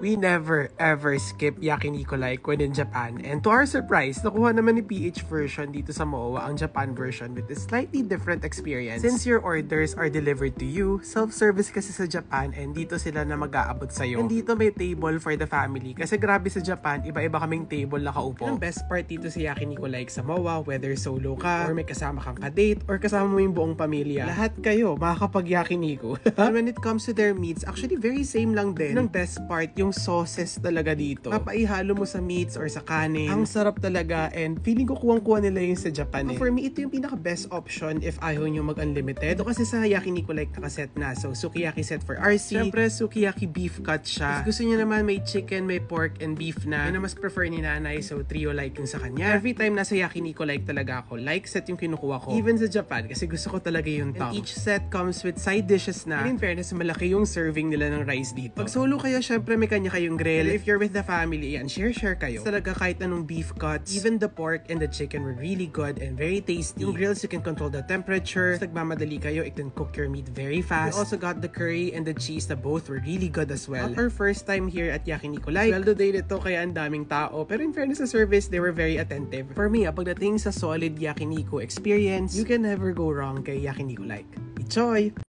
We never ever skip yakiniku like when in Japan. And to our surprise, nakuha naman ni PH version dito sa MOA ang Japan version with a slightly different experience. Since your orders are delivered to you, self-service kasi sa Japan and dito sila na mag-aabot sa'yo. And dito may table for the family kasi grabe sa Japan, iba-iba kaming table na kaupo. Ang best part dito sa yakiniku like sa MOA, whether solo ka, or may kasama kang ka-date, or kasama mo yung buong pamilya, lahat kayo makakapag-yakiniku. And when it comes to their meats, actually very same lang din. Ang best part, yung sauces talaga dito. Papaihalo mo sa meats or sa kanin. Ang sarap talaga and feeling ko kuwang-kuha nila yung sa Japan eh. For me, ito yung pinaka-best option if ayaw nyo mag-unlimited. Ito kasi sa yakiniku like nakaset na. So, sukiyaki set for RC. Siyempre, sukiyaki beef cut siya. If gusto nyo naman may chicken, may pork, and beef na. Yun na mas prefer ni nanay. So, trio like yung sa kanya. Every time nasa yakiniku like talaga ako, like set yung kinukuha ko. Even sa Japan, kasi gusto ko talaga yung top. And each set comes with side dishes na. And in fairness, malaki yung serving nila ng rice dito. Pag solo kayo, syempre may kanya kayong grill. If you're with the family, yan, share kayo. Talaga kahit anong beef cuts, even the pork and the chicken were really good and very tasty. Yung grills, you can control the temperature. If nagmamadali kayo, it can cook your meat very fast. We also got the curry and the cheese na both were really good as well. Not our first time here at Yakiniku Like. Sweldo day nito kaya ang daming tao. Pero in fairness sa service, they were very attentive. For me, pagdating sa solid Yakiniku experience, you can never go wrong kay Yakiniku Like. Enjoy!